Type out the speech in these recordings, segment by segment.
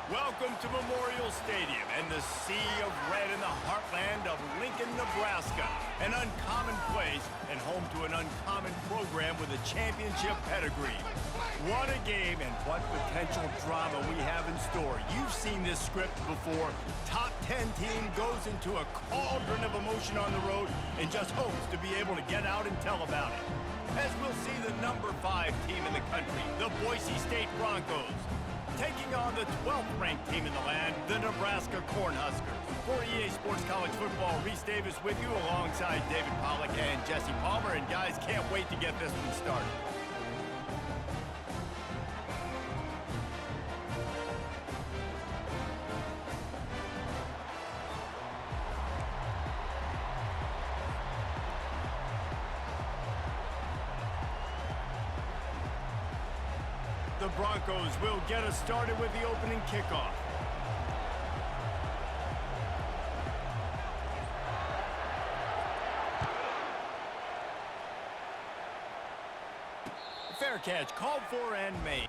Welcome to Memorial Stadium and the sea of red in the heartland of Lincoln, Nebraska. An uncommon place and home to an uncommon program with a championship pedigree. What a game and what potential drama we have in store. You've seen this script before. Top 10 team goes into a cauldron of emotion on the road and just hopes to be able to get out and tell about it. As we'll see the number 5 team in the country, the Boise State Broncos, taking on the 12th ranked team in the land, the Nebraska Cornhuskers. For EA Sports College Football, Reese Davis with you alongside David Pollack and Jesse Palmer. And guys, can't wait to get this one started. The Broncos will get us started with the opening kickoff. Fair catch, called for and made.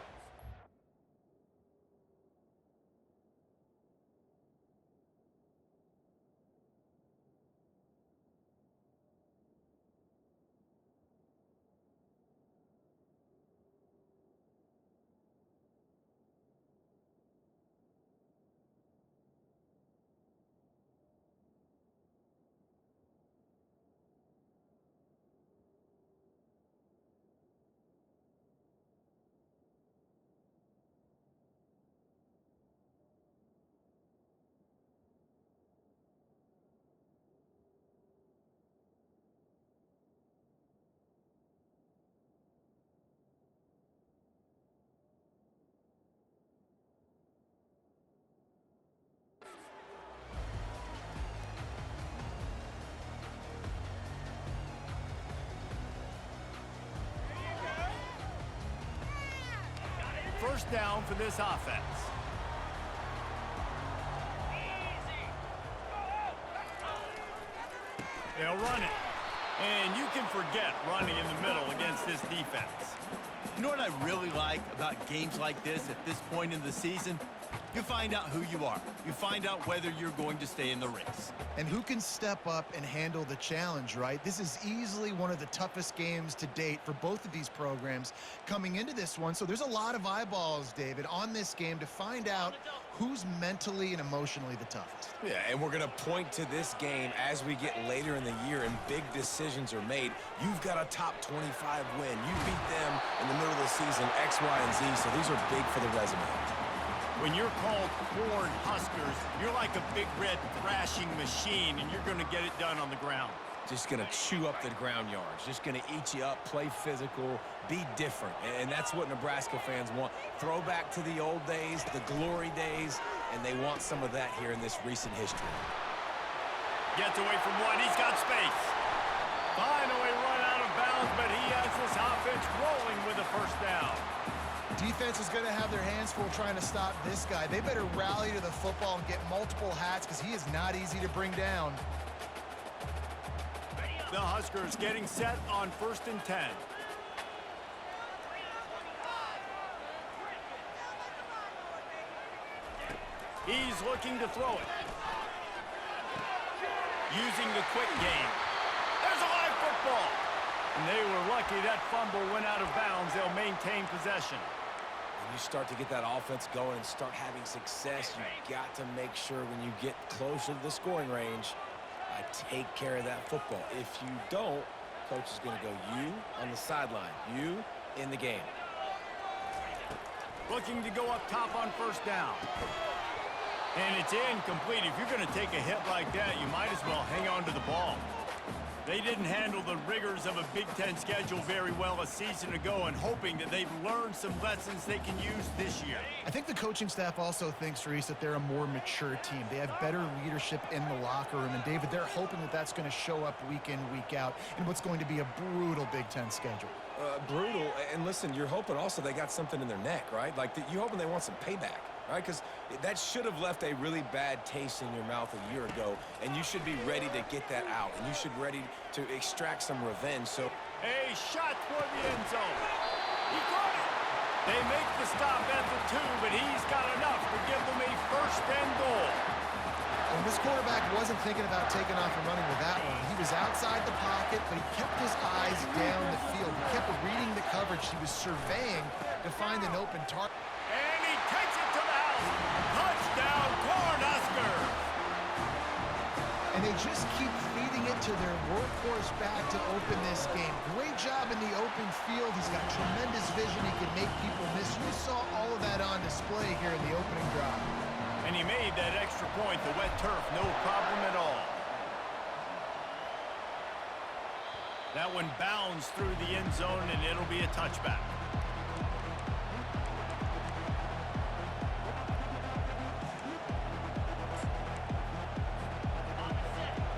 First down for this offense. They'll run it. And you can forget running in the middle against this defense. You know what I really like about games like this at this point in the season? You find out who you are. You find out whether you're going to stay in the race. And who can step up and handle the challenge, right? This is easily one of the toughest games to date for both of these programs coming into this one. So there's a lot of eyeballs, David, on this game to find out who's mentally and emotionally the toughest. Yeah, and we're going to point to this game as we get later in the year and big decisions are made. You've got a top 25 win. You beat them in the middle of the season, X, Y, and Z, so these are big for the resume. When you're called Corn Huskers, you're like a big red thrashing machine, and you're going to get it done on the ground. Just going to chew up the ground yards. Just going to eat you up, play physical, be different. And that's what Nebraska fans want. Throwback to the old days, the glory days, and they want some of that here in this recent history. Gets away from one. He's got space. Finally run out of bounds, but he has this offense rolling with a first down. Defense is going to have their hands full trying to stop this guy. They better rally to the football and get multiple hats because he is not easy to bring down. The Huskers getting set on 1st and 10. He's looking to throw it. Using the quick game. There's a live football. And they were lucky that fumble went out of bounds. They'll maintain possession. When you start to get that offense going and start having success, you've got to make sure when you get closer to the scoring range, take care of that football. If you don't, coach is going to go you on the sideline, you in the game. Looking to go up top on 1st down. And it's incomplete. If you're going to take a hit like that, you might as well hang on to the ball. They didn't handle the rigors of a Big Ten schedule very well a season ago, and hoping that they've learned some lessons they can use this year. I think the coaching staff also thinks, Reese, that they're a more mature team. They have better leadership in the locker room. And, David, they're hoping that that's going to show up week in, week out in what's going to be a brutal Big Ten schedule. Brutal. And, listen, you're hoping also they got something in their neck, right? Like, you're hoping they want some payback. Right, because that should have left a really bad taste in your mouth a year ago, and you should be ready to get that out, and you should be ready to extract some revenge. So a shot toward the end zone. He caught it. They make the stop at the 2, but he's got enough to give them a first and goal. And this quarterback wasn't thinking about taking off and running with that one. He was outside the pocket, but he kept his eyes down the field. He kept reading the coverage. He was surveying to find an open target. And he takes it to the house. Touchdown, Cornhuskers. And they just keep feeding it to their workhorse back to open this game. Great job in the open field. He's got tremendous vision. He can make people miss. You saw all of that on display here in the opening drive. And he made that extra point, the wet turf, no problem at all. That one bounds through the end zone, and it'll be a touchback.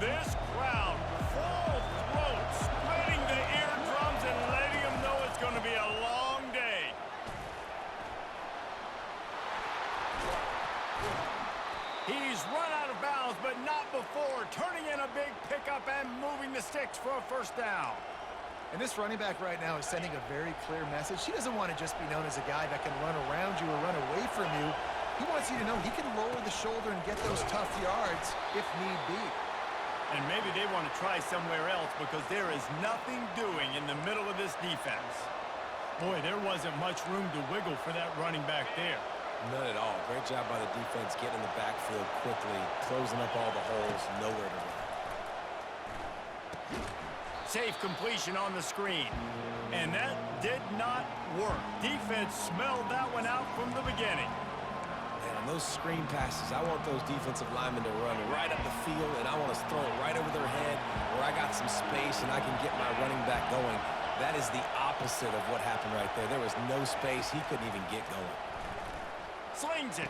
This crowd, full throat, splitting the eardrums and letting them know it's going to be a long day. He's run out of bounds, but not before turning in a big pickup and moving the sticks for a first down. And this running back right now is sending a very clear message. He doesn't want to just be known as a guy that can run around you or run away from you. He wants you to know he can lower the shoulder and get those tough yards if need be. And maybe they want to try somewhere else because there is nothing doing in the middle of this defense. Boy, there wasn't much room to wiggle for that running back there. None at all. Great job by the defense getting in the backfield quickly, closing up all the holes, nowhere to run. Safe completion on the screen. And that did not work. Defense smelled that one out from the beginning. Man, on those screen passes, I want those defensive linemen to run right up the field, and I want to throw it right over their head where I got some space and I can get my running back going. That is the opposite of what happened right there. There was no space. He couldn't even get going. Slings it.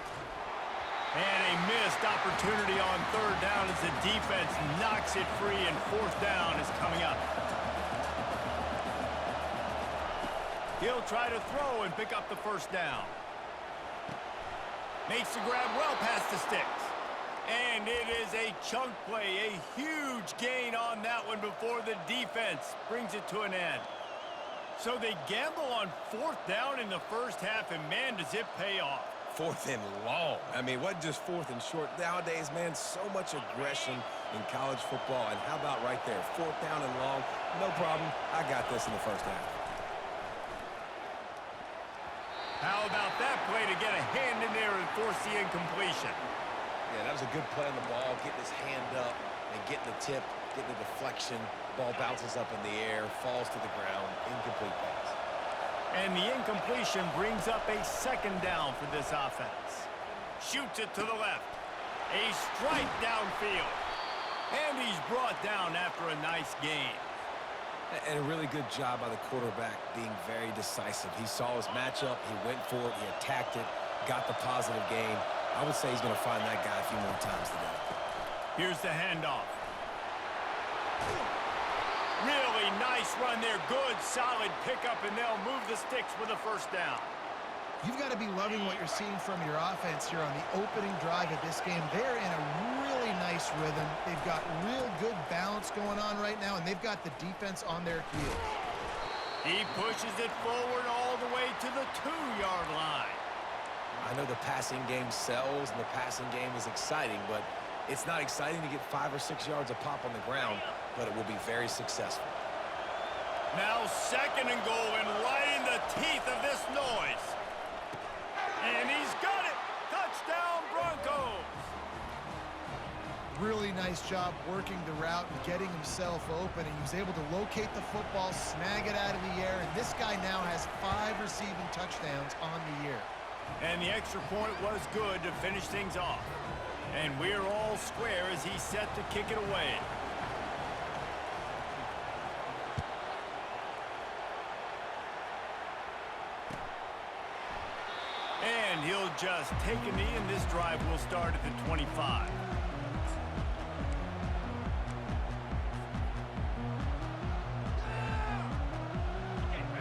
And a missed opportunity on third down as the defense knocks it free, and fourth down is coming up. He'll try to throw and pick up the first down. Makes the grab well past the sticks. And it is a chunk play, a huge gain on that one before the defense brings it to an end. So they gamble on fourth down in the first half, and man, does it pay off. Fourth and long. I mean, what just fourth and short? Nowadays, man, so much aggression in college football. And how about right there? Fourth down and long. No problem. I got this in the first half. How about that play to get a hand in there and force the incompletion? Yeah, that was a good play on the ball, getting his hand up and getting the tip, getting the deflection. Ball bounces up in the air, falls to the ground, incomplete pass. And the incompletion brings up a second down for this offense. Shoots it to the left. A strike downfield. And he's brought down after a nice gain. And a really good job by the quarterback being very decisive. He saw his matchup, he went for it, he attacked it, got the positive gain. I would say he's going to find that guy a few more times today. Here's the handoff. Really nice run there. Good, solid pickup, and they'll move the sticks with a first down. You've got to be loving what you're seeing from your offense here on the opening drive of this game. They're in a really nice rhythm. They've got real good balance going on right now, and they've got the defense on their heels. He pushes it forward all the way to the 2-yard line. I know the passing game sells and the passing game is exciting, but it's not exciting to get 5 or 6 yards a pop on the ground, but it will be very successful. Now second and goal, and right in the teeth of this noise. And he's got it. Touchdown, Broncos. Really nice job working the route and getting himself open, and he was able to locate the football, snag it out of the air, and this guy now has 5 receiving touchdowns on the year. And the extra point was good to finish things off. And we're all square as he's set to kick it away. And he'll just take a knee, and this drive will start at the 25.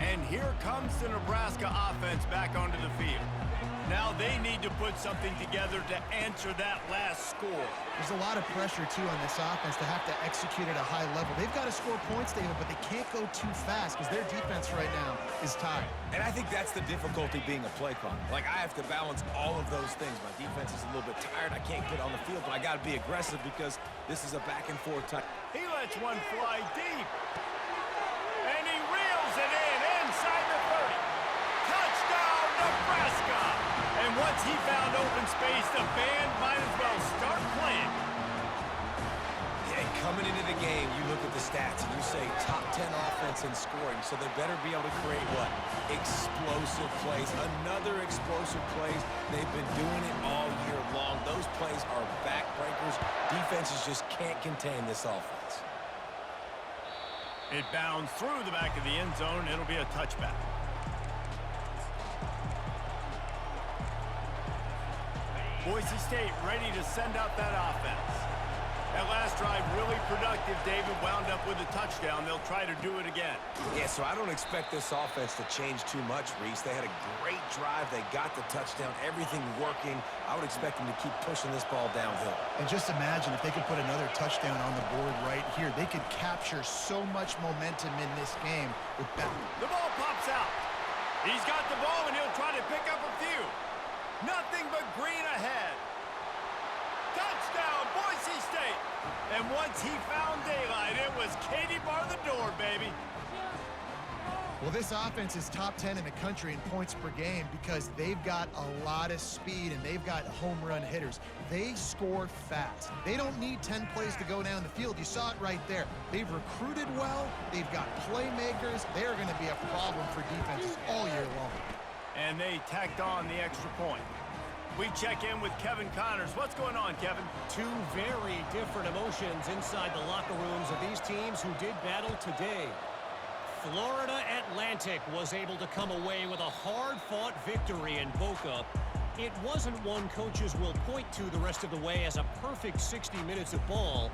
And here comes the Nebraska offense back onto the field. Now they need to put something together to answer that last score. There's a lot of pressure, too, on this offense to have to execute at a high level. They've got to score points, David, but they can't go too fast because their defense right now is tired. And I think that's the difficulty being a play caller. Like, I have to balance all of those things. My defense is a little bit tired. I can't get on the field, but I got to be aggressive because this is a back-and-forth type. He lets one fly deep. And he reels it in inside the 30. Touchdown, Nebraska! And once he found open space, the band might as well start playing. And coming into the game, you look at the stats and you say top 10 offense in scoring, so they better be able to create what? Explosive plays. Another explosive plays. They've been doing it all year long. Those plays are backbreakers. Defenses just can't contain this offense. It bounds through the back of the end zone. It'll be a touchback. Boise State ready to send out that offense. That last drive really productive. David wound up with a touchdown. They'll try to do it again. Yeah, so I don't expect this offense to change too much, Reese. They had a great drive. They got the touchdown. Everything working. I would expect them to keep pushing this ball downhill. And just imagine if they could put another touchdown on the board right here. They could capture so much momentum in this game with that. The ball pops out. He's got the ball, and he'll try to pick up a few. Nothing but green ahead. Touchdown, Boise State. And once he found daylight, it was Katie bar the door, baby. Well, this offense is top 10 in the country in points per game because they've got a lot of speed and they've got home run hitters. They score fast. They don't need 10 plays to go down the field. You saw it right there. They've recruited well. They've got playmakers. They're going to be a problem for defenses all year long. And they tacked on the extra point. We check in with Kevin Connors. What's going on, Kevin? Two very different emotions inside the locker rooms of these teams who did battle today. Florida Atlantic was able to come away with a hard-fought victory in Boca. It wasn't one coaches will point to the rest of the way as a perfect 60 minutes of ball,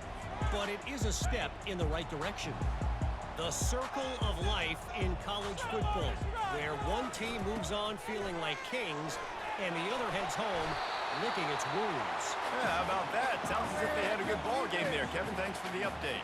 but it is a step in the right direction. The circle of life in college football, where one team moves on feeling like kings and the other heads home licking its wounds. Yeah, how about that? Sounds as if they had a good ball game there, Kevin. Thanks for the update.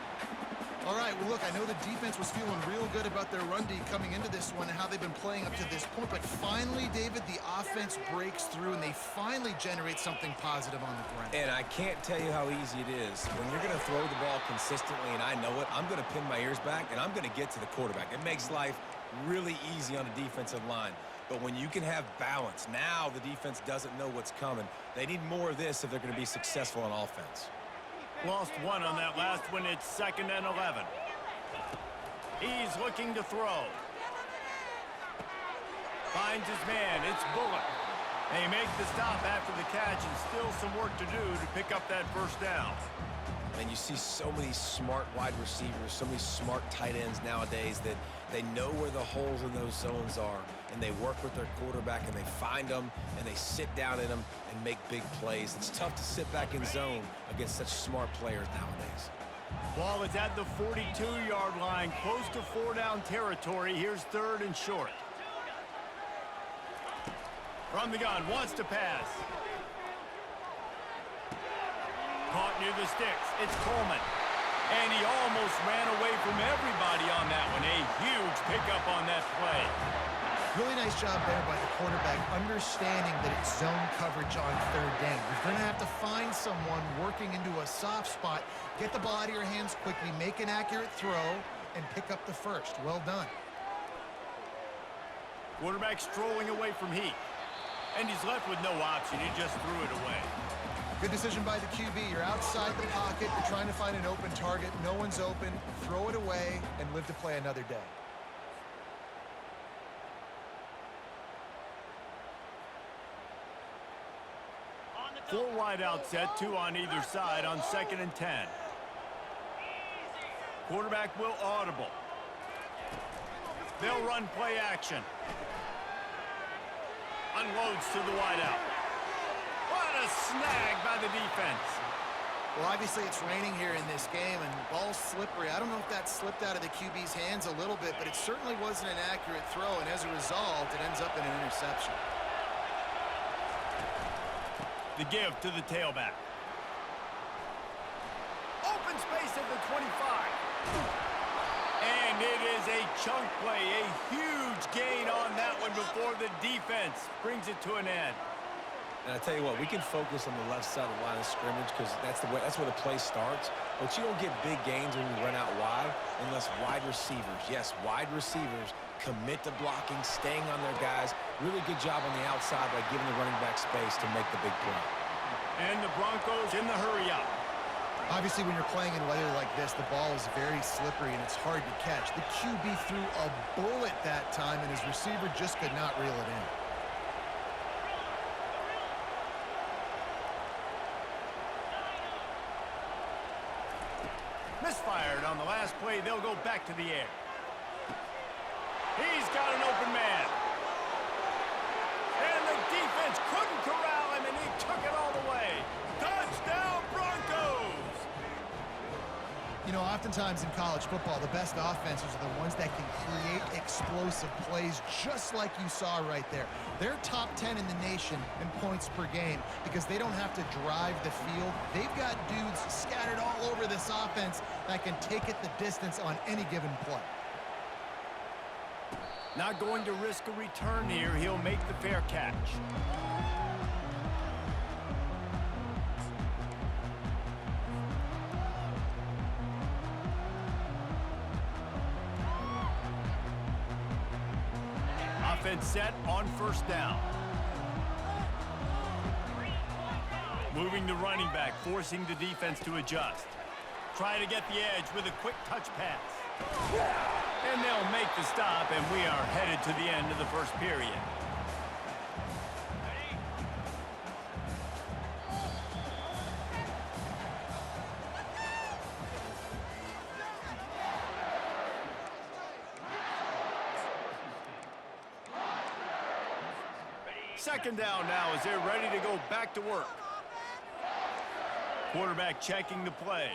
All right, well, look, I know the defense was feeling real good about their run D coming into this one and how they've been playing up to this point, but finally, David, the offense breaks through and they finally generate something positive on the ground. And I can't tell you how easy it is. When you're going to throw the ball consistently, and I know it, I'm going to pin my ears back, and I'm going to get to the quarterback. It makes life really easy on the defensive line. But when you can have balance, now the defense doesn't know what's coming. They need more of this if they're going to be successful on offense. Lost one on that last one. It's 2nd and 11. He's looking to throw. Finds his man. It's Bullock. They make the stop after the catch, and still some work to do to pick up that first down. And you see so many smart wide receivers, so many smart tight ends nowadays that they know where the holes in those zones are, and they work with their quarterback, and they find them, and they sit down in them and make big plays. It's tough to sit back in zone against such smart players nowadays. Ball is at the 42-yard line, close to 4-down territory. Here's 3rd and short. From the gun, wants to pass. Caught near the sticks. It's Coleman. And he almost ran away from everybody on that one. A huge pickup on that play. Really nice job there by the quarterback, understanding that it's zone coverage on 3rd down. You're going to have to find someone working into a soft spot, get the ball out of your hands quickly, make an accurate throw, and pick up the first. Well done. Quarterback strolling away from Heath. And he's left with no option. He just threw it away. Good decision by the QB. You're outside the pocket. You're trying to find an open target. No one's open. Throw it away and live to play another day. Four wide out set, 2 on either side on 2nd and 10. Quarterback will audible. They'll run play action. Unloads to the wide out. What a snag by the defense. Well, obviously it's raining here in this game, and ball's slippery. I don't know if that slipped out of the QB's hands a little bit, but it certainly wasn't an accurate throw, and as a result, it ends up in an interception. The give to the tailback. Open space at the 25. And it is a chunk play, a huge gain on that one before the defense brings it to an end. And I tell you what, we can focus on the left side of the line of scrimmage because that's where the play starts. But you don't get big gains when you run out wide unless wide receivers, yes, wide receivers commit to blocking, staying on their guys. Really good job on the outside by giving the running back space to make the big play. And the Broncos in the hurry up. Obviously, when you're playing in weather like this, the ball is very slippery and it's hard to catch. The QB threw a bullet that time, and his receiver just could not reel it in. Misfired on the last play. They'll go back to the air. He's got an open man. And the defense couldn't corral him, and he took it all the way. Touchdown, Broncos! You know, oftentimes in college football, the best offenses are the ones that can create explosive plays, just like you saw right there. They're top 10 in the nation in points per game because they don't have to drive the field. They've got dudes scattered all over this offense that can take it the distance on any given play. Not going to risk a return here. He'll make the fair catch. Offense set on first down. Moving the running back, forcing the defense to adjust. Trying to get the edge with a quick touch pass. And they'll make the stop, and we are headed to the end of the first period. Second down now as they're ready to go back to work. Quarterback checking the play.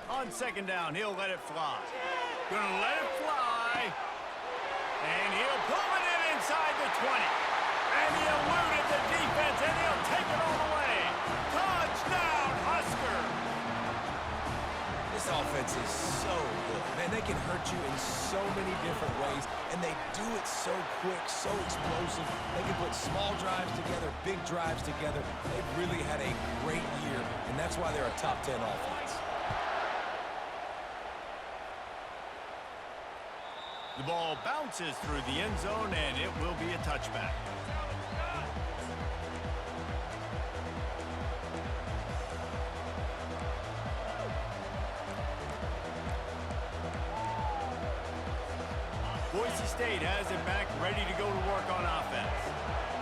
On second down, he'll let it fly. Gonna let it fly. And he'll pull it in inside the 20. And he eluded the defense, and he'll take it all the way. Touchdown, Huskers! This offense is so good. Man, they can hurt you in so many different ways, and they do it so quick, so explosive. They can put small drives together, big drives together. They've really had a great year, and that's why they're a top 10 offense. The ball bounces through the end zone, and it will be a touchback. Boise State has it back, ready to go to work on offense.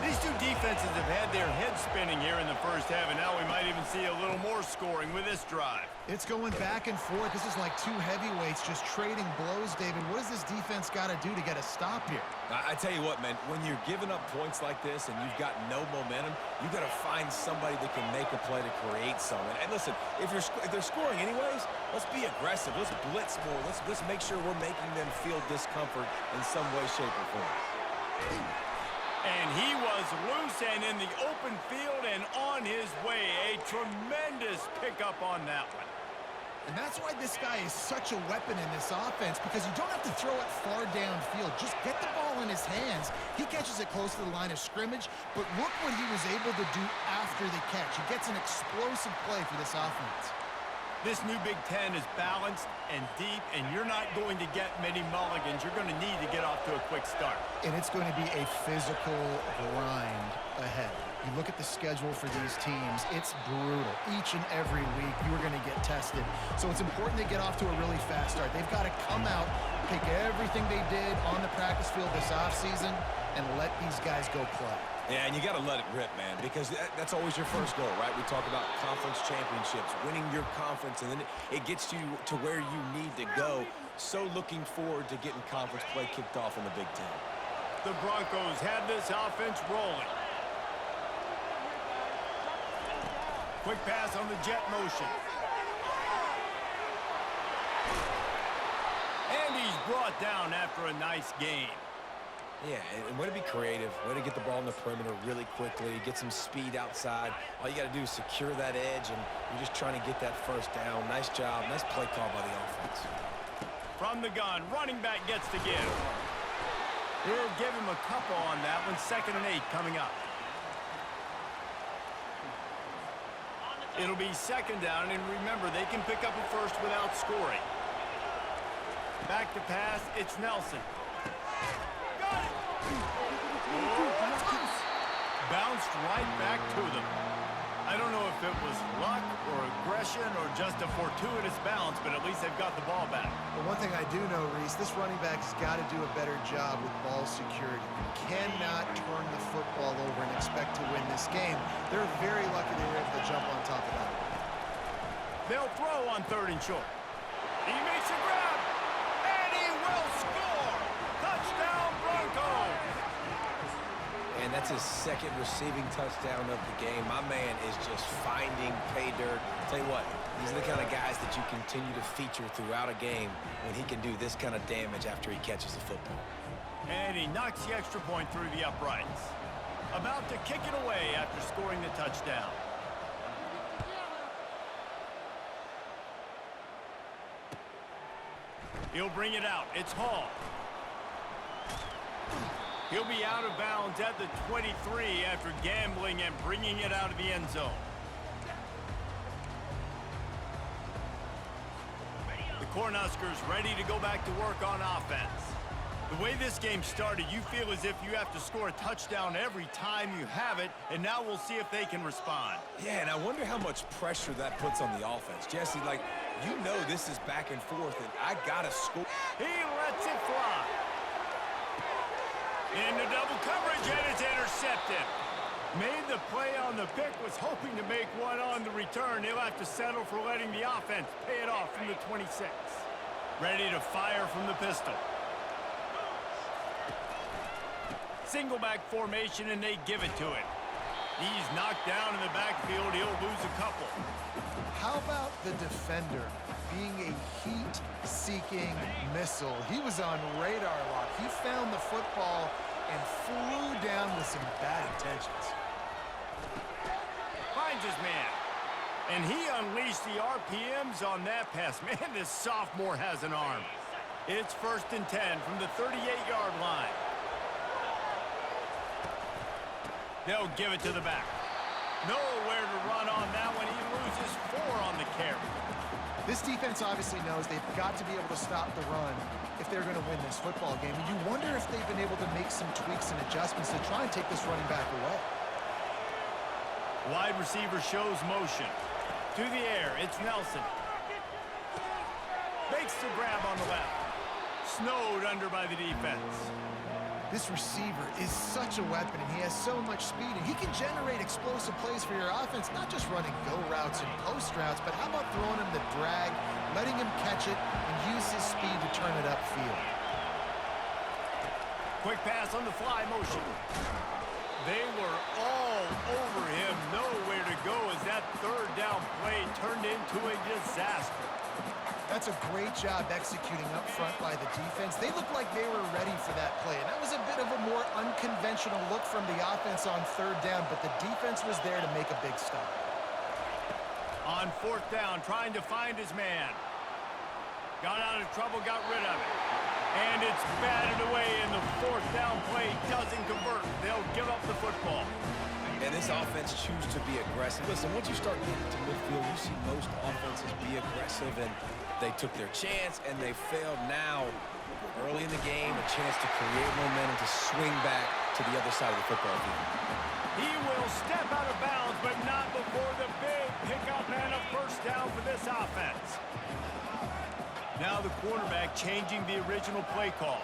These two defenses have had their heads spinning here in the first half, and now we might even see a little more scoring with this drive. It's going back and forth. This is like two heavyweights just trading blows, David. What does this defense got to do to get a stop here? I tell you what, man, when you're giving up points like this and you've got no momentum, you got to find somebody that can make a play to create something. And listen, if they're scoring anyways, let's be aggressive. Let's blitz more. Let's make sure we're making them feel discomfort in some way, shape, or form. And he was loose and in the open field and on his way. A tremendous pickup on that one. And that's why this guy is such a weapon in this offense, because you don't have to throw it far downfield. Just get the ball in his hands. He catches it close to the line of scrimmage, but look what he was able to do after the catch. He gets an explosive play for this offense. This new Big Ten is balanced and deep, and you're not going to get many mulligans. You're going to need to get off to a quick start. And it's going to be a physical grind ahead. You look at the schedule for these teams, it's brutal. Each and every week, you are going to get tested. So it's important to get off to a really fast start. They've got to come out, take everything they did on the practice field this offseason, and let these guys go play. Yeah, and you got to let it rip, man, because that's always your first goal, right? We talk about conference championships, winning your conference, and then it gets you to where you need to go. So looking forward to getting conference play kicked off in the Big Ten. The Broncos have this offense rolling. Quick pass on the jet motion. And he's brought down after a nice gain. Yeah, and way to be creative, way to get the ball in the perimeter really quickly, get some speed outside. All you got to do is secure that edge, and you're just trying to get that first down. Nice job, nice play call by the offense. From the gun, running back gets to give. He'll give him a couple on that one. 2nd and 8 coming up. It'll be 2nd down, and remember, they can pick up a first without scoring. Back to pass, it's Nelson. Got it! Bounced right back to them. I don't know if it was luck or aggression or just a fortuitous bounce, but at least they've got the ball back. But one thing I do know, Reese, this running back has got to do a better job with ball security. You cannot turn the football over and expect to win this game. They're very lucky they were able to jump on top of that. They'll throw on 3rd and short. He makes a grab, and he will score! Touchdown, Broncos! And that's his 2nd receiving touchdown of the game. My man is just finding pay dirt. Tell you what, these are the kind of guys that you continue to feature throughout a game when he can do this kind of damage after he catches the football. And he knocks the extra point through the uprights. About to kick it away after scoring the touchdown. He'll bring it out. It's Hall. He'll be out of bounds at the 23 after gambling and bringing it out of the end zone. The Cornhuskers ready to go back to work on offense. The way this game started, you feel as if you have to score a touchdown every time you have it, and now we'll see if they can respond. Yeah, and I wonder how much pressure that puts on the offense. Jesse, like, you know this is back and forth, and I gotta score. He lets it fly. Into double coverage, and it's intercepted. Made the play on the pick, was hoping to make one on the return. He'll have to settle for letting the offense pay it off from the 26. Ready to fire from the pistol. Single back formation, and they give it to him. He's knocked down in the backfield. He'll lose a couple. How about the defender being a heat-seeking missile? He was on radar lock. He found the football and flew down with some bad intentions. Finds his man. And he unleashed the RPMs on that pass. Man, this sophomore has an arm. It's 1st and 10 from the 38-yard line. They'll give it to the back. Nowhere to run on that one. He loses 4 on the carry. This defense obviously knows they've got to be able to stop the run if they're going to win this football game. And you wonder if they've been able to make some tweaks and adjustments to try and take this running back away. Wide receiver shows motion. To the air, it's Nelson. Makes the grab on the left. Snowed under by the defense. This receiver is such a weapon, and he has so much speed, and he can generate explosive plays for your offense, not just running go routes and post routes, but how about throwing him the drag, letting him catch it, and use his speed to turn it upfield. Quick pass on the fly motion. They were all over him, nowhere to go as that 3rd down play turned into a disaster. That's a great job executing up front by the defense. They looked like they were ready for that play, and that was a bit of a more unconventional look from the offense on 3rd down, but the defense was there to make a big stop. On 4th down, trying to find his man. Got out of trouble, got rid of it. And it's batted away, and the 4th down play doesn't convert. They'll give up the football. And this offense chooses to be aggressive. Listen, once you start getting to midfield, you see most offenses be aggressive, and they took their chance, and they failed. Now, early in the game, a chance to create momentum, to swing back to the other side of the football field. He will step out of bounds, but not before the big pickup and a 1st down for this offense. Now the quarterback changing the original play call.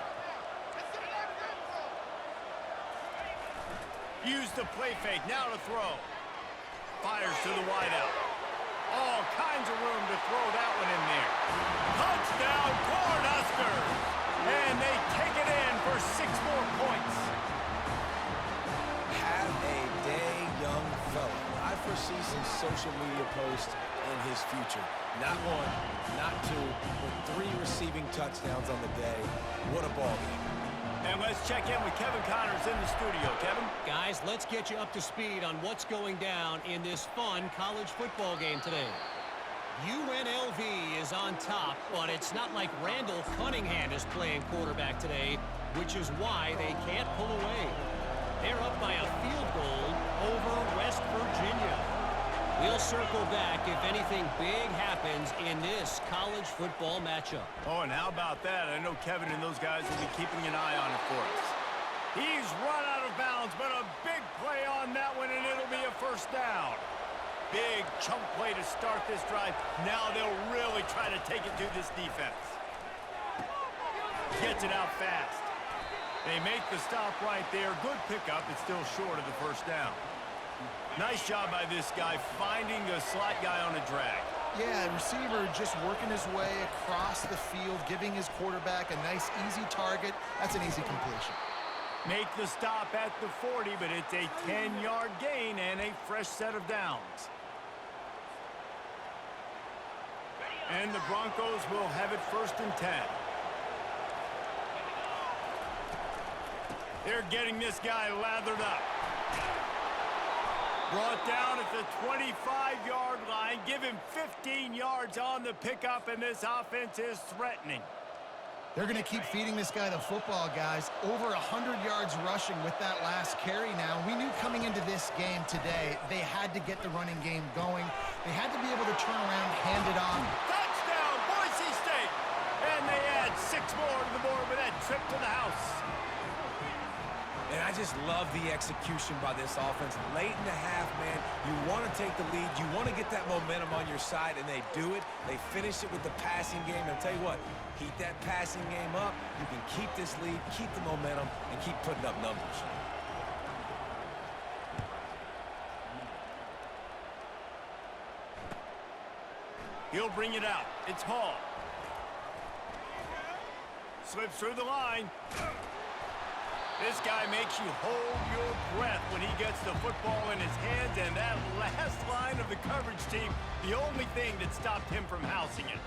Use the play fake, now to throw. Fires to the wideout. All kinds of room to throw that one in there. Touchdown, Cornhuskers! And they take it in for 6 more points. Have a day, young fella. I foresee some social media post in his future. Not one, not two, but 3 receiving touchdowns on the day. What a ball game. And let's check in with Kevin Connors in the studio. Kevin? Guys, let's get you up to speed on what's going down in this fun college football game today. UNLV is on top, but it's not like Randall Cunningham is playing quarterback today, which is why they can't pull away. They're up by a field goal over West Virginia. We'll circle back if anything big happens in this college football matchup. Oh, and how about that? I know Kevin and those guys will be keeping an eye on it for us. He's run out of bounds, but a big play on that one, and it'll be a first down. Big chunk play to start this drive. Now they'll really try to take it to this defense. Gets it out fast. They make the stop right there. Good pickup. It's still short of the first down. Nice job by this guy finding the slot guy on a drag. Yeah, receiver just working his way across the field, giving his quarterback a nice, easy target. That's an easy completion. Make the stop at the 40, but it's a 10-yard gain and a fresh set of downs. And the Broncos will have it 1st and 10. They're getting this guy lathered up. Brought down at the 25-yard line. Give him 15 yards on the pickup, and this offense is threatening. They're going to keep feeding this guy the football, guys. Over 100 yards rushing with that last carry now. We knew coming into this game today, they had to get the running game going. They had to be able to turn around, hand it off. Touchdown, Boise State! And they add 6 more to the board with that trip to the house. And I just love the execution by this offense. Late in the half, man, you want to take the lead. You want to get that momentum on your side, and they do it. They finish it with the passing game. And I'll tell you what, keep that passing game up. You can keep this lead, keep the momentum, and keep putting up numbers. He'll bring it out. It's Hall. Slips through the line. This guy makes you hold your breath when he gets the football in his hands, and that last line of the coverage team, the only thing that stopped him from housing it.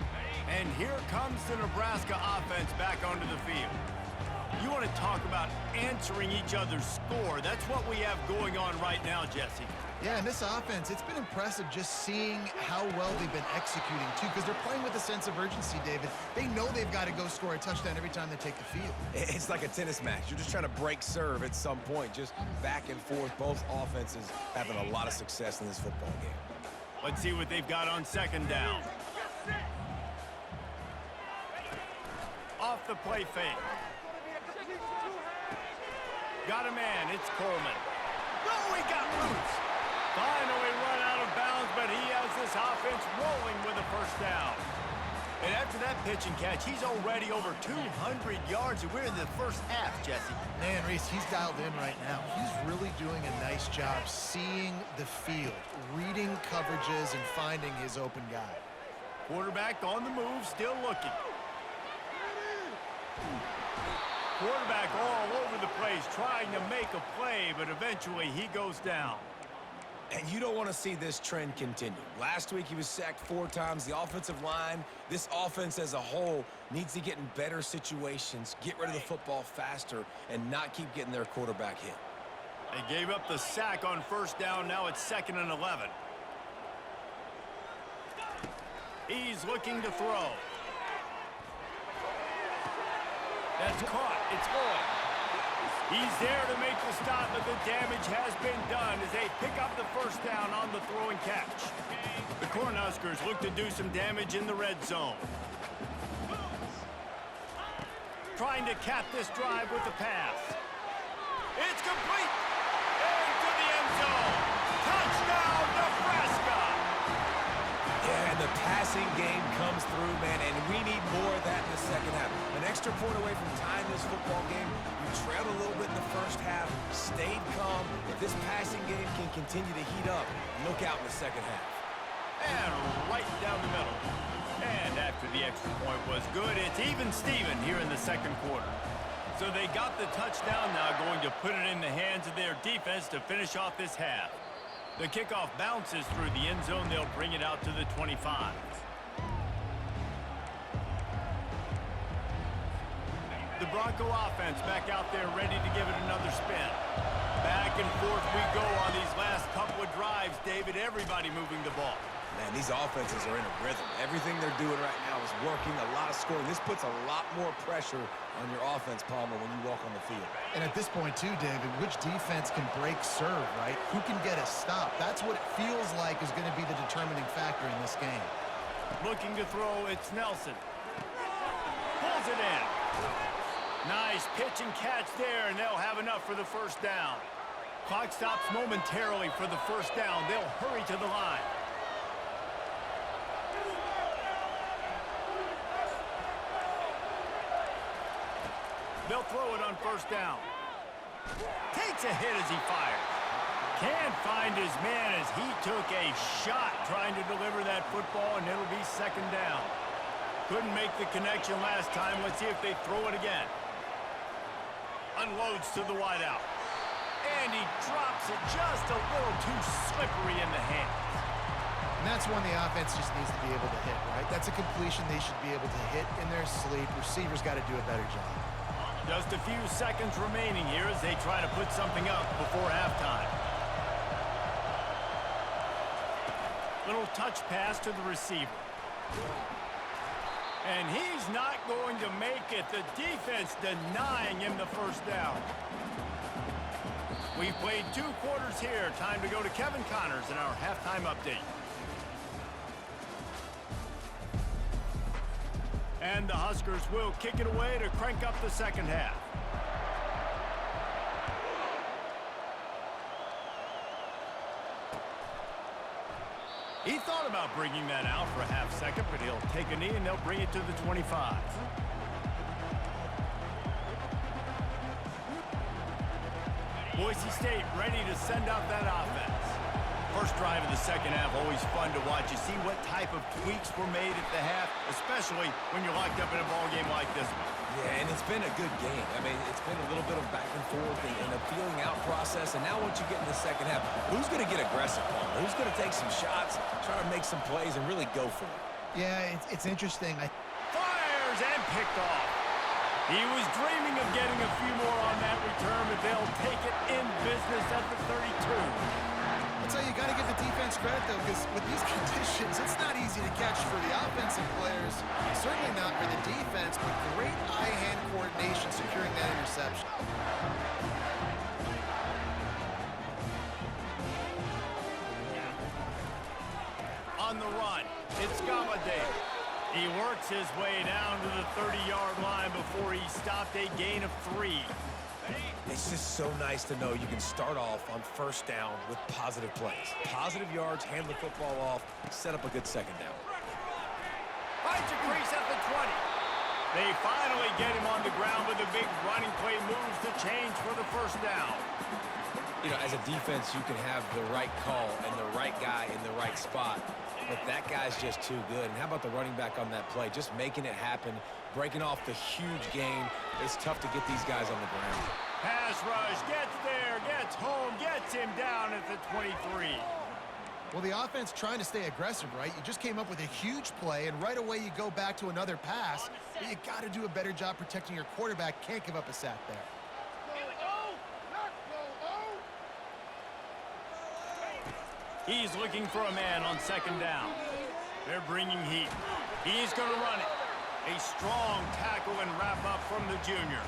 And here comes the Nebraska offense back onto the field. You want to talk about answering each other's score. That's what we have going on right now, Jesse. Yeah, and this offense, it's been impressive just seeing how well they've been executing, too, because they're playing with a sense of urgency, David. They know they've got to go score a touchdown every time they take the field. It's like a tennis match. You're just trying to break serve at some point, just back and forth. Both offenses having a lot of success in this football game. Let's see what they've got on 2nd down. Off the play fake. Got a man. It's Coleman. Oh, he got loose. Finally run out of bounds, but he has this offense rolling with a first down. And after that pitch and catch, he's already over 200 yards, and we're in the first half, Jesse. Man, Reese, he's dialed in right now. He's really doing a nice job seeing the field, reading coverages, and finding his open guy. Quarterback on the move, still looking. Quarterback all over the place, trying to make a play, but eventually he goes down. And you don't want to see this trend continue. Last week he was sacked 4 times. The offensive line, this offense as a whole, needs to get in better situations, get rid of the football faster, and not keep getting their quarterback hit. They gave up the sack on 1st down. Now it's 2nd and 11. He's looking to throw. That's caught. It's Hall. He's there to make the stop, but the damage has been done as they pick up the first down on the throw and catch. The Cornhuskers look to do some damage in the red zone. Trying to cap this drive with the pass. It's complete. Into the end zone. Touchdown, Nebraska. Yeah, and the passing game comes through, man, and we need more of that in the second half. An extra point away from tying this football game. You trailed a little bit in the first half, stayed calm. If this passing game can continue to heat up, look out in the second half. And right down the middle. And after the extra point was good, it's even Steven here in the 2nd quarter. So they got the touchdown now, going to put it in the hands of their defense to finish off this half. The kickoff bounces through the end zone. They'll bring it out to the 25. The Bronco offense back out there ready to give it another spin. Back and forth we go on these last couple of drives, David. Everybody moving the ball. Man, these offenses are in a rhythm. Everything they're doing right now is working, a lot of scoring. This puts a lot more pressure on your offense, Palmer, when you walk on the field. And at this point, too, David, which defense can break serve, right? Who can get a stop? That's what it feels like is going to be the determining factor in this game. Looking to throw, it's Nelson. Pulls it in. Nice pitch and catch there, and they'll have enough for the first down. Clock stops momentarily for the first down. They'll hurry to the line. They'll throw it on first down. Takes a hit as he fires. Can't find his man as he took a shot trying to deliver that football, and it'll be second down. Couldn't make the connection last time. Let's see if they throw it again. Unloads to the wideout. And he drops it just a little too slippery in the hands. And that's one the offense just needs to be able to hit, right? That's a completion they should be able to hit in their sleep. Receivers got to do a better job. Just a few seconds remaining here as they try to put something up before halftime. Little touch pass to the receiver. And he's not going to make it. The defense denying him the first down. We've played 2 quarters here. Time to go to Kevin Connors in our halftime update. And the Huskers will kick it away to crank up the second half. He thought about bringing that out for a half second, but he'll take a knee and they'll bring it to the 25. Boise State ready to send out that offense. First drive of the second half, always fun to watch. You see what type of tweaks were made at the half, especially when you're locked up in a ball game like this one. Yeah, and it's been a good game. I mean, it's been a little bit of back and forth and a feeling out process. And now once you get in the second half, who's going to get aggressive, Palmer? Who's going to take some shots, try to make some plays, and really go for it? Yeah, it's interesting. Fires and picked off. He was dreaming of getting a few more on that return, but they'll take it in business at the 32. I'll tell you, you got to give the defense credit, though, because with these conditions, it's not easy to catch for the offensive players. Certainly not for the defense, but great eye-hand coordination securing that interception. On the run, it's Galladay. He works his way down to the 30-yard line before he stopped a gain of 3. It's just so nice to know you can start off on first down with positive plays. Positive yards, hand the football off, set up a good second down. Finds a crease at the 20. They finally get him on the ground with a big running play, moves the change for the first down. You know, as a defense, you can have the right call and the right guy in the right spot, but that guy's just too good. And how about the running back on that play? Just making it happen, breaking off the huge gain. It's tough to get these guys on the ground. Pass rush, gets there, gets home, gets him down at the 23. Well, the offense trying to stay aggressive, right? You just came up with a huge play, and right away you go back to another pass. But you got to do a better job protecting your quarterback. Can't give up a sack there. He's looking for a man on second down. They're bringing heat. He's going to run it. A strong tackle and wrap up from the junior.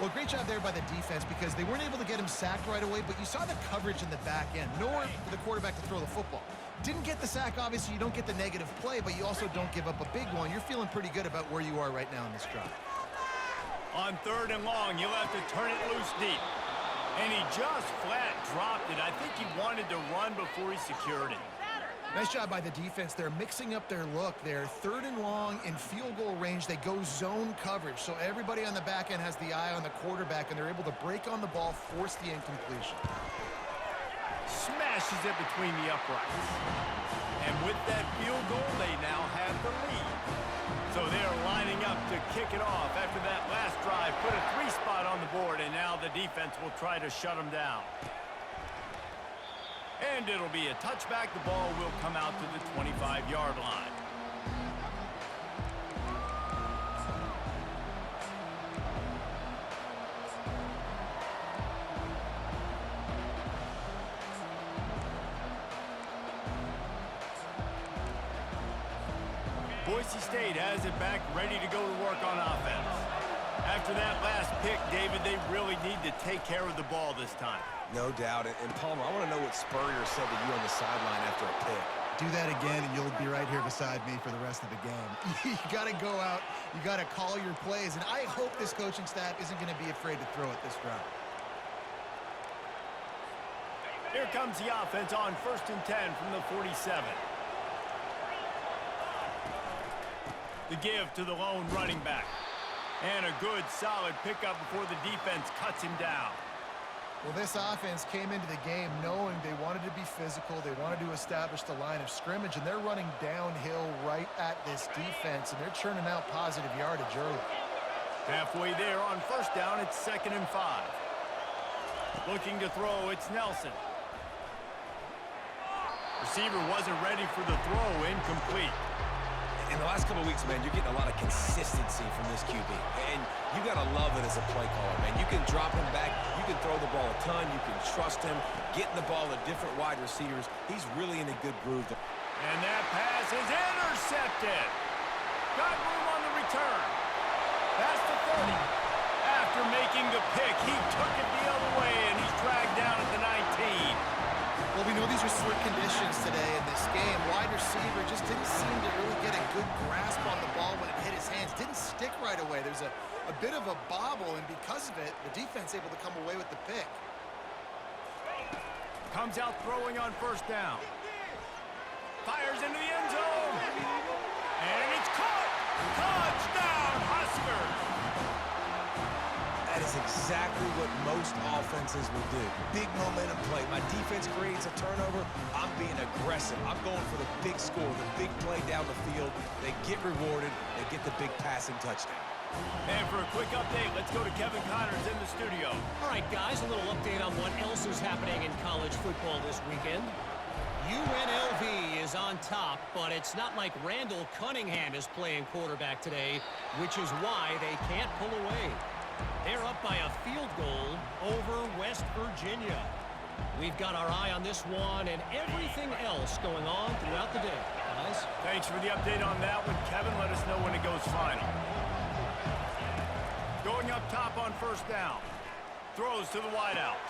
Well, great job there by the defense because they weren't able to get him sacked right away, but you saw the coverage in the back end. Nowhere for the quarterback to throw the football. Didn't get the sack, obviously. You don't get the negative play, but you also don't give up a big one. You're feeling pretty good about where you are right now in this drive. On 3rd and long, you'll have to turn it loose deep. And he just flat dropped it. I think he wanted to run before he secured it. Nice job by the defense. They're mixing up their look. They're 3rd and long in field goal range. They go zone coverage. So everybody on the back end has the eye on the quarterback, and they're able to break on the ball, force the incompletion. Smashes it between the uprights. And with that field goal, they now have the lead. So they're lining up to kick it off after that last drive. Put a 3 spot on the board, and now the defense will try to shut them down. And it'll be a touchback. The ball will come out to the 25-yard line. Boise State has it back, ready to go to work on offense. After that last pick, David, they really need to take care of the ball this time. No doubt. And Palmer, I want to know what Spurrier said to you on the sideline after a pick. Do that again, and you'll be right here beside me for the rest of the game. You got to go out. You got to call your plays, and I hope this coaching staff isn't going to be afraid to throw it this route. Here comes the offense on 1st and 10 from the 47. The give to the lone running back. And a good, solid pickup before the defense cuts him down. Well, this offense came into the game knowing they wanted to be physical. They wanted to establish the line of scrimmage, and they're running downhill right at this defense, and they're churning out positive yardage early. Halfway there on 1st down, it's 2nd and 5. Looking to throw, it's Nelson. Receiver wasn't ready for the throw, incomplete. In the last couple of weeks, man, you're getting a lot of consistency from this QB. And you got to love it as a play caller, man. You can drop him back. You can throw the ball a ton. You can trust him. Getting the ball to different wide receivers. He's really in a good groove. And that pass is intercepted. Got room on the return. Past the 30. After making the pick, he took it the other way, and he's dragged down at the 19. Well, we know these are slick conditions today in this game. Wide receiver just didn't seem to really get a good grasp on the ball when it hit his hands. Didn't stick right away. There's a bit of a bobble, and because of it, the defense able to come away with the pick. Comes out throwing on 1st down. Fires into the end zone. And it's caught. Touchdown, Huskers. That is exactly what most offenses will do. Big momentum play. My defense creates a turnover. I'm being aggressive. I'm going for the big score, the big play down the field. They get rewarded. They get the big passing touchdown. And for a quick update, let's go to Kevin Connors in the studio. All right, guys, a little update on what else is happening in college football this weekend. UNLV is on top, but it's not like Randall Cunningham is playing quarterback today, which is why they can't pull away. They're up by a field goal over West Virginia. We've got our eye on this one and everything else going on throughout the day, guys. Thanks for the update on that one, Kevin. Let us know when it goes final. Going up top on 1st down. Throws to the wideout.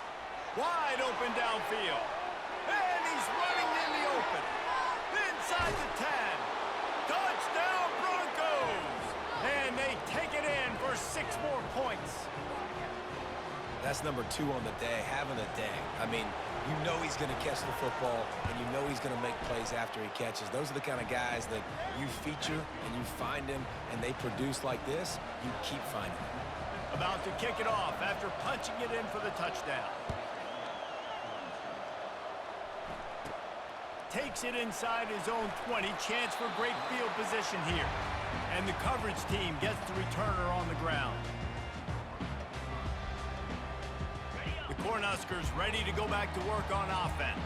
Wide open downfield. And he's running in the open. Inside the 10. Touchdown, Broncos! And they take it in for 6 more points. That's number 2 on the day, having a day. I mean, you know he's going to catch the football, and you know he's going to make plays after he catches. Those are the kind of guys that you feature and you find him, and they produce like this, you keep finding them. About to kick it off after punching it in for the touchdown. Takes it inside his own 20. Chance for great field position here. And the coverage team gets the returner on the ground. The Cornhuskers ready to go back to work on offense.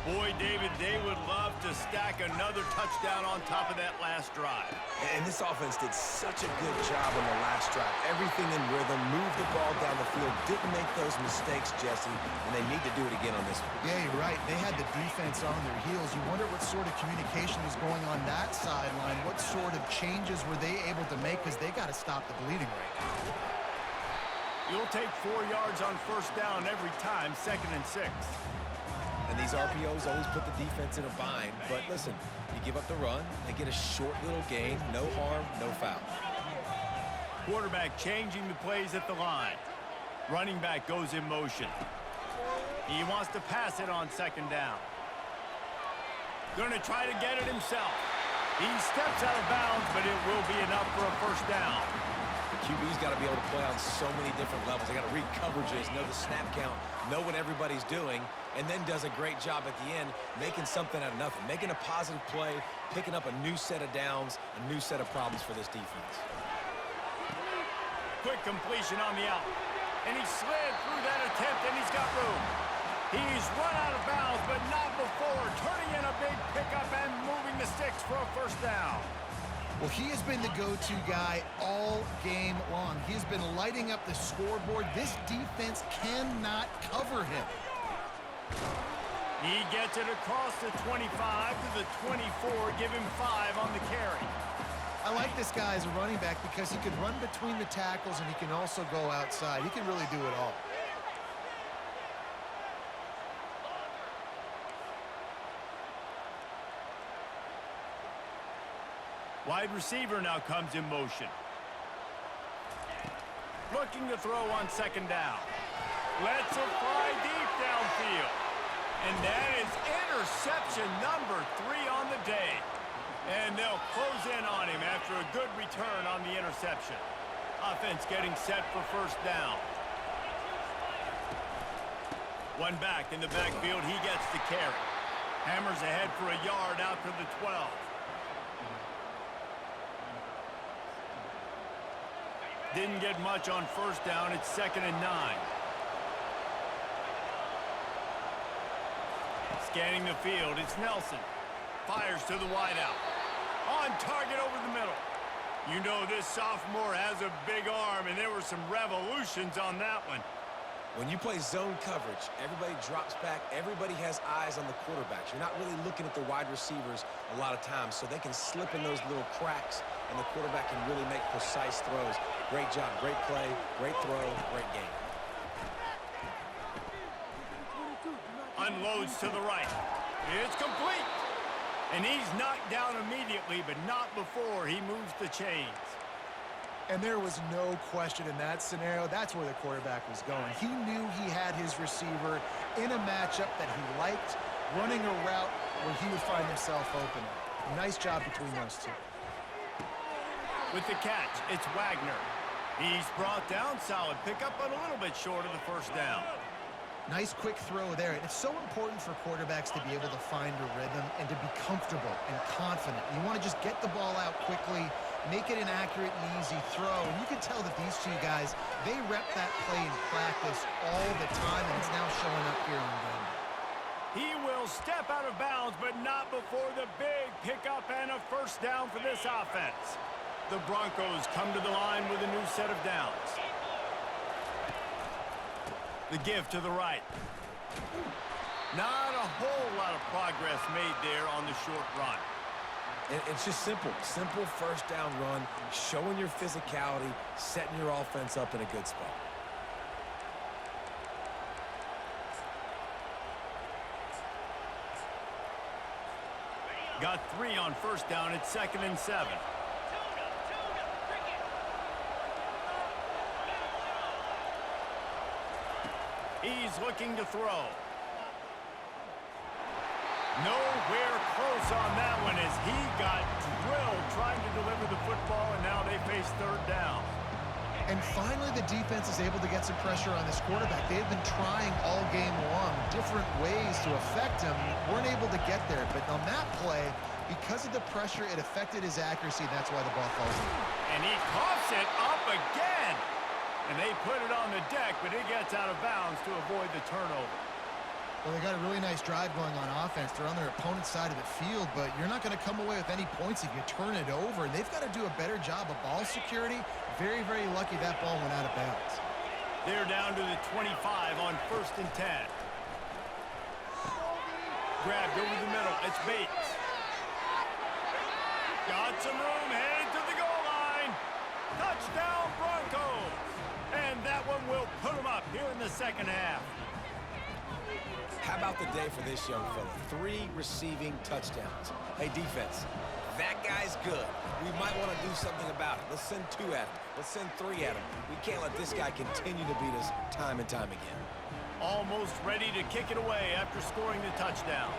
Boy, David, they would love to stack another touchdown on top of that last drive. And this offense did such a good job on the last drive. Everything in rhythm, moved the ball down the field, didn't make those mistakes, Jesse, and they need to do it again on this one. Yeah, you're right. They had the defense on their heels. You wonder what sort of communication was going on that sideline. What sort of changes were they able to make, because they got to stop the bleeding right now. You'll take 4 yards on 1st down every time, 2nd and 6. And these RPOs always put the defense in a bind. But listen, you give up the run, they get a short little gain, no harm, no foul. Quarterback changing the plays at the line. Running back goes in motion. He wants to pass it on 2nd down. Gonna try to get it himself. He steps out of bounds, but it will be enough for a 1st down. QB's got to be able to play on so many different levels. They got to read coverages, know the snap count, know what everybody's doing, and then does a great job at the end making something out of nothing, making a positive play, picking up a new set of downs, a new set of problems for this defense. Quick completion on the out. And he slid through that attempt, and he's got room. He's run out of bounds, but not before turning in a big pickup and moving the sticks for a first down. Well, he has been the go-to guy all game long. He has been lighting up the scoreboard. This defense cannot cover him. He gets it across the 25 to the 24, give him 5 on the carry. I like this guy as a running back because he can run between the tackles and he can also go outside. He can really do it all. Wide receiver now comes in motion. Looking to throw on second down. Lets it fly deep downfield. And that is interception number 3 on the day. And they'll close in on him after a good return on the interception. Offense getting set for first down. One back in the backfield, he gets the carry. Hammers ahead for a yard out to the 12. Didn't get much on first down. It's 2nd and 9. Scanning the field, it's Nelson. Fires to the wideout. On target over the middle. You know this sophomore has a big arm, and there were some revolutions on that one. When you play zone coverage, everybody drops back. Everybody has eyes on the quarterbacks. You're not really looking at the wide receivers a lot of times, so they can slip in those little cracks, and the quarterback can really make precise throws. Great job, great play, great throw, great game. Unloads to the right. It's complete. And he's knocked down immediately, but not before he moves the chains. And there was no question in that scenario. That's where the quarterback was going. He knew he had his receiver in a matchup that he liked, running a route where he would find himself open. Nice job between those two. With the catch, it's Wagner. He's brought down, solid pickup, but a little bit short of the first down. Nice quick throw there. And it's so important for quarterbacks to be able to find a rhythm and to be comfortable and confident. You want to just get the ball out quickly, make it an accurate and easy throw. And you can tell that these two guys, they rep that play in practice all the time, and it's now showing up here in the game. He will step out of bounds, but not before the big pickup and a first down for this offense. The Broncos come to the line with a new set of downs. The give to the right. Not a whole lot of progress made there on the short run. And it's just simple first down run, showing your physicality, setting your offense up in a good spot. Got 3 on first down. It's 2nd and 7. He's looking to throw. Nowhere close on that one as he got drilled trying to deliver the football, and now they face third down. And finally, the defense is able to get some pressure on this quarterback. They've been trying all game long different ways to affect him. Weren't able to get there, but on that play, because of the pressure, it affected his accuracy, and that's why the ball falls in. And he coughs it up again. And they put it on the deck, but it gets out of bounds to avoid the turnover. Well, they got a really nice drive going on offense. They're on their opponent's side of the field, but you're not going to come away with any points if you turn it over. And they've got to do a better job of ball security. Very, very lucky that ball went out of bounds. They're down to the 25 on 1st and 10. Grabbed over the middle. It's Bates. Got some room, headed to the goal line. Touchdown, Broncos. And that one will put them up here in the second half. How about the day for this young fella? 3 receiving touchdowns. Hey, defense, that guy's good. We might want to do something about it. Let's send 2 at him. Let's send 3 at him. We can't let this guy continue to beat us time and time again. Almost ready to kick it away after scoring the touchdown.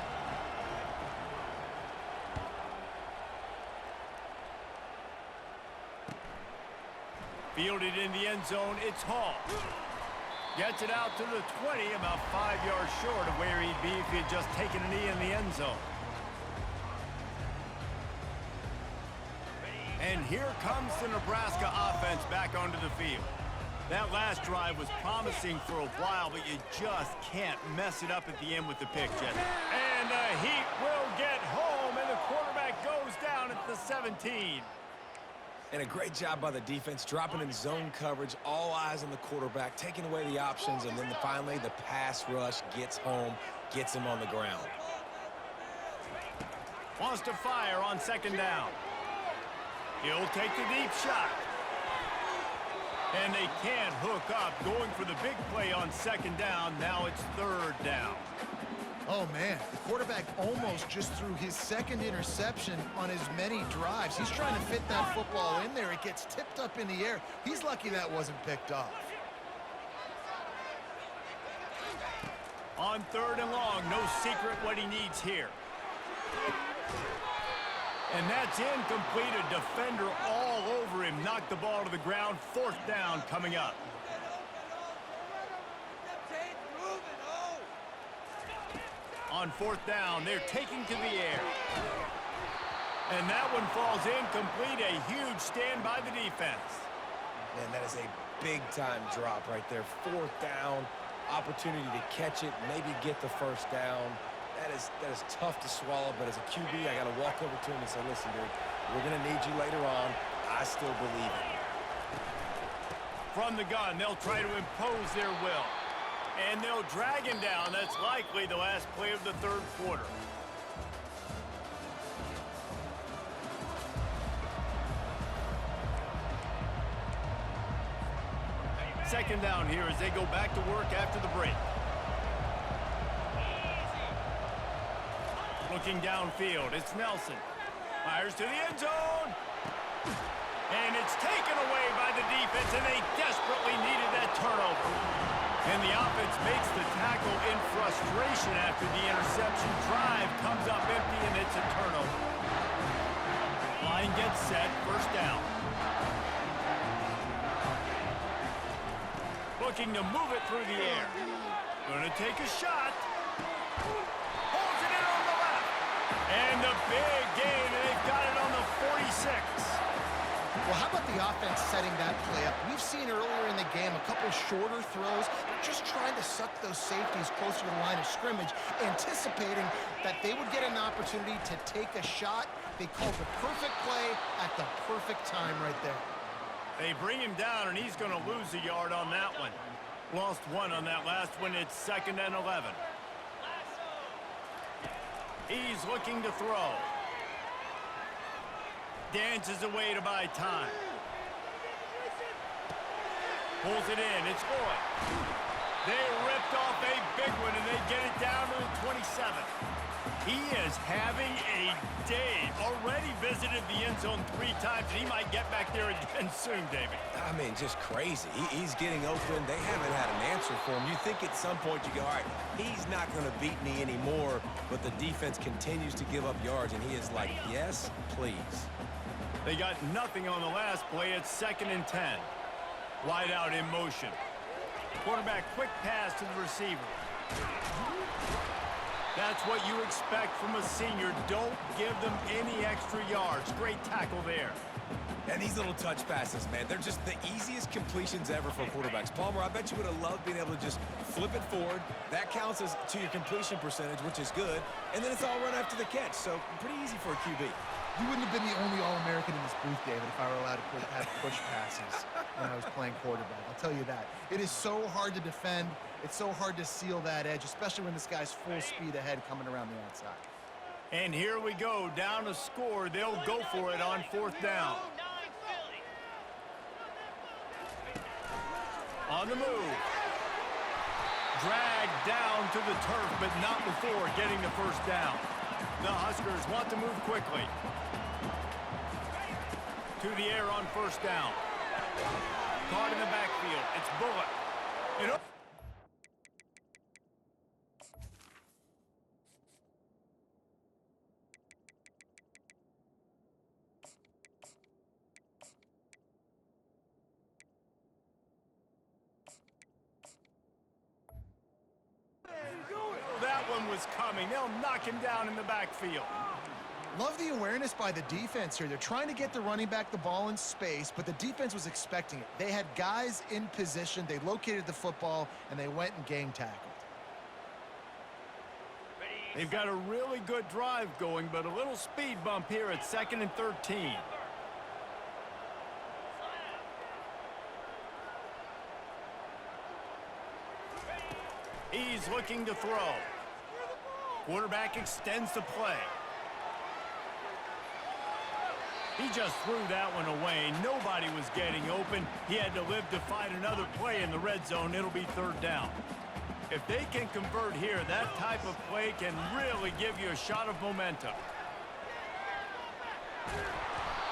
Fielded in the end zone, it's Hall. Gets it out to the 20, about 5 yards short of where he'd be if he had just taken a knee in the end zone. And here comes the Nebraska offense back onto the field. That last drive was promising for a while, but you just can't mess it up at the end with the pick, Jesse. And the Heat will get home, and the quarterback goes down at the 17. And a great job by the defense, dropping in zone coverage, all eyes on the quarterback, taking away the options, and then finally the pass rush gets home, gets him on the ground. Wants to fire on second down. He'll take the deep shot. And they can't hook up, going for the big play on second down. Now it's third down. Oh, man, the quarterback almost just threw his second interception on as many drives. He's trying to fit that football in there. It gets tipped up in the air. He's lucky that wasn't picked off. On third and long, no secret what he needs here. And that's incomplete. A defender all over him. Knocked the ball to the ground. Fourth down coming up. On fourth down, they're taking to the air. And that one falls incomplete. A huge stand by the defense. Man, that is a big-time drop right there. Fourth down, opportunity to catch it, maybe get the first down. That is tough to swallow, but as a QB, I got to walk over to him and say, listen, dude, we're going to need you later on. I still believe in you. From the gun, they'll try to impose their will. And they'll drag him down. That's likely the last play of the third quarter. Second down here as they go back to work after the break. Looking downfield, it's Nelson. Fires to the end zone. And it's taken away by the defense, and they desperately needed that turnover. And the offense makes the tackle in frustration after the interception. Drive comes up empty, and it's a turnover. Line gets set, first down. Looking to move it through the air. Gonna take a shot. Holds it in on the left. And the big gain, and they've got it on the 46. Well, how about the offense setting that play up? We've seen earlier in the game a couple shorter throws, just trying to suck those safeties closer to the line of scrimmage, anticipating that they would get an opportunity to take a shot. They called the perfect play at the perfect time right there. They bring him down, and he's going to lose a yard on that one. Lost one on that last one. It's 2nd and 11. He's looking to throw. Dances away to buy time. Pulls it in. It's Lloyd. They ripped off a big one, and they get it down to the 27. He is having a day. Already visited the end zone 3 times, and he might get back there again soon, David. I mean, just crazy. He's getting open. They haven't had an answer for him. You think at some point you go, all right, he's not going to beat me anymore, but the defense continues to give up yards, and he is like, yes, please. They got nothing on the last play. It's 2nd and 10. Wide out in motion. Quarterback quick pass to the receiver. That's what you expect from a senior. Don't give them any extra yards. Great tackle there. And these little touch passes, man, they're just the easiest completions ever for quarterbacks. Palmer, I bet you would have loved being able to just flip it forward. That counts as to your completion percentage, which is good. And then it's all run after the catch. So pretty easy for a QB. You wouldn't have been the only All-American in this booth, David, if I were allowed to have push passes when I was playing quarterback. I'll tell you that. It is so hard to defend. It's so hard to seal that edge, especially when this guy's full speed ahead coming around the outside. And here we go. Down a score. They'll go for it on 4th down. On the move. Dragged down to the turf, but not before getting the first down. The Huskers want to move quickly. To the air on 1st down. Caught in the backfield. It's Bullock. That one was coming. They'll knock him down in the backfield. Love the awareness by the defense here. They're trying to get the running back the ball in space, but the defense was expecting it. They had guys in position. They located the football, and they went and gang tackled. They've got a really good drive going, but a little speed bump here at 2nd and 13. He's looking to throw. Quarterback extends the play. He just threw that one away. Nobody was getting open. He had to live to fight another play in the red zone. It'll be 3rd down. If they can convert here, that type of play can really give you a shot of momentum.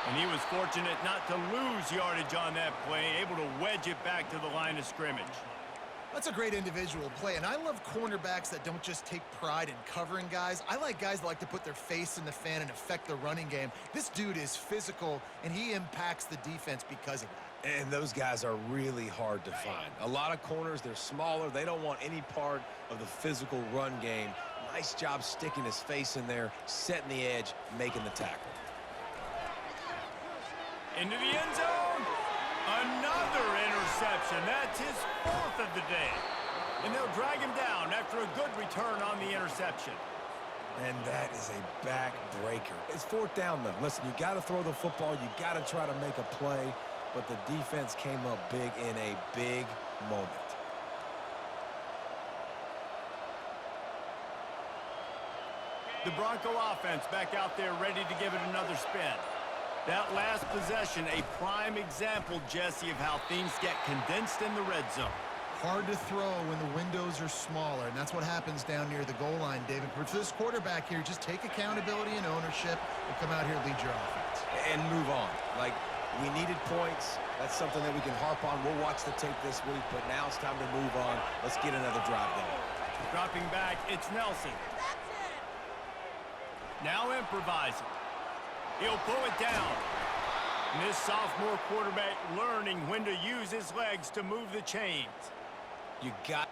And he was fortunate not to lose yardage on that play, able to wedge it back to the line of scrimmage. That's a great individual play, and I love cornerbacks that don't just take pride in covering guys. I like guys that like to put their face in the fan and affect the running game. This dude is physical, and he impacts the defense because of that. And those guys are really hard to find. A lot of corners, they're smaller. They don't want any part of the physical run game. Nice job sticking his face in there, setting the edge, making the tackle. Into the end zone. Another interception. That's his 4th of the day. And they'll drag him down after a good return on the interception. And that is a backbreaker. It's 4th down, though. Listen, you got to throw the football. You got to try to make a play. But the defense came up big in a big moment. The Bronco offense back out there ready to give it another spin. That last possession, a prime example, Jesse, of how things get condensed in the red zone. Hard to throw when the windows are smaller, and that's what happens down near the goal line, David. But for this quarterback here, just take accountability and ownership and come out here and lead your offense. And move on. Like, we needed points. That's something that we can harp on. We'll watch the tape this week, but now it's time to move on. Let's get another drive going. Dropping back, it's Nelson. Now improvising. He'll pull it down. And this sophomore quarterback learning when to use his legs to move the chains. You got...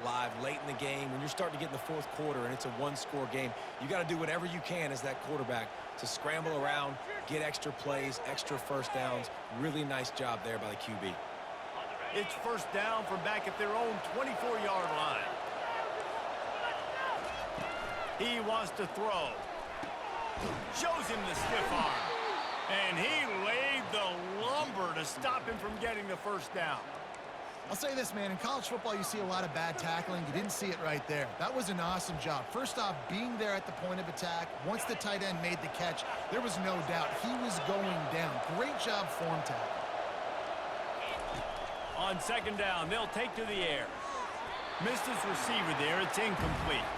alive late in the game. When you're starting to get in the 4th quarter and it's a 1-score game, you got to do whatever you can as that quarterback to scramble around, get extra plays, extra first downs. Really nice job there by the QB. It's 1st down from back at their own 24-yard line. He wants to throw. Shows him the stiff arm. And he laid the lumber to stop him from getting the 1st down. I'll say this, man, in college football, you see a lot of bad tackling. You didn't see it right there. That was an awesome job. First off, being there at the point of attack. Once the tight end made the catch, there was no doubt he was going down. Great job form tackle. On 2nd down, they'll take to the air. Missed his receiver there. It's incomplete.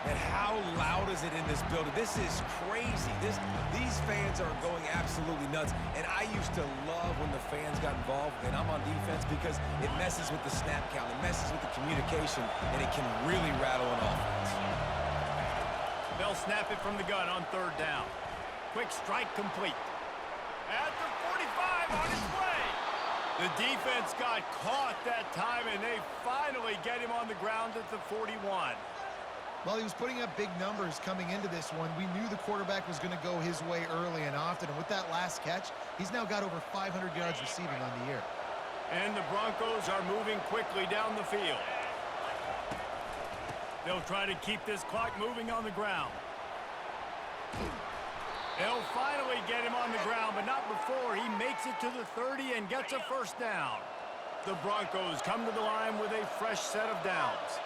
And how loud is it in this building? This is crazy. These fans are going absolutely nuts. And I used to love when the fans got involved, and I'm on defense, because it messes with the snap count. It messes with the communication, and it can really rattle an offense. They'll snap it from the gun on 3rd down. Quick strike complete. At the 45 on his way. The defense got caught that time, and they finally get him on the ground at the 41. Well, he was putting up big numbers coming into this one. We knew the quarterback was going to go his way early and often. And with that last catch, he's now got over 500 yards receiving on the year. And the Broncos are moving quickly down the field. They'll try to keep this clock moving on the ground. They'll finally get him on the ground, but not before he makes it to the 30 and gets a 1st down. The Broncos come to the line with a fresh set of downs.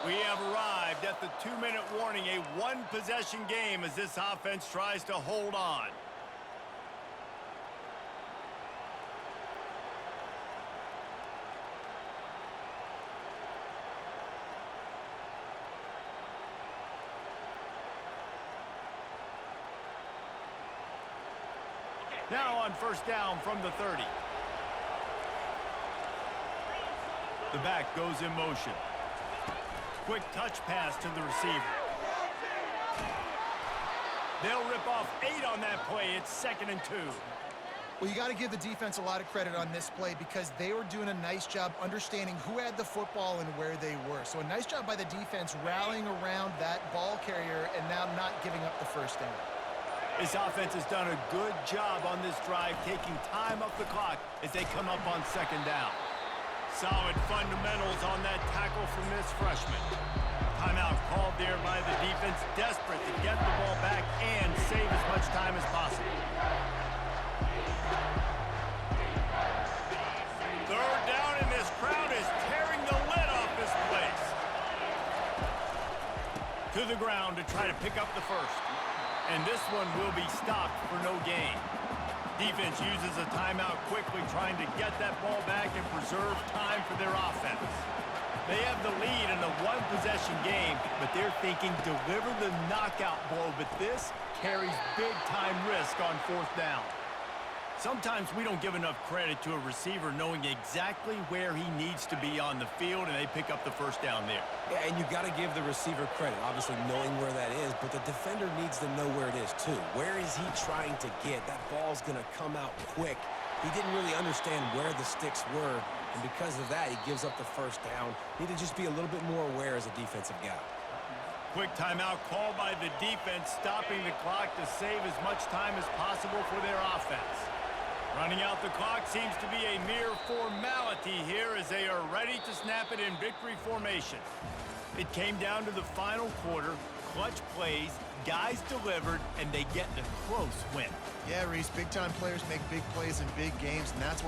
We have arrived at the 2-minute warning, a 1-possession game as this offense tries to hold on. Now on 1st down from the 30. The back goes in motion. Quick touch pass to the receiver. They'll rip off 8 on that play. It's 2nd and 2. Well, you got to give the defense a lot of credit on this play because they were doing a nice job understanding who had the football and where they were. So a nice job by the defense rallying around that ball carrier and now not giving up the first down. This offense has done a good job on this drive, taking time off the clock as they come up on 2nd down. Solid fundamentals on that tackle from this freshman. Timeout called there by the defense, desperate to get the ball back and save as much time as possible. 3rd down, and this crowd is tearing the lid off this place. To the ground to try to pick up the first. And this one will be stopped for no gain. Defense uses a timeout quickly, trying to get that ball back and preserve time for their offense. They have the lead in a one-possession game, but they're thinking deliver the knockout blow, but this carries big-time risk on 4th down. Sometimes we don't give enough credit to a receiver knowing exactly where he needs to be on the field, and they pick up the first down there. Yeah, and you got to give the receiver credit, obviously knowing where that is, but the defender needs to know where it is too. Where is he trying to get? That ball's going to come out quick. He didn't really understand where the sticks were, and because of that, he gives up the first down. Need to just be a little bit more aware as a defensive guy. Quick timeout called by the defense, stopping the clock to save as much time as possible for their offense. Running out the clock seems to be a mere formality here as they are ready to snap it in victory formation. It came down to the final quarter, clutch plays, guys delivered, and they get a close win. Yeah, Reese, big-time players make big plays in big games, and that's what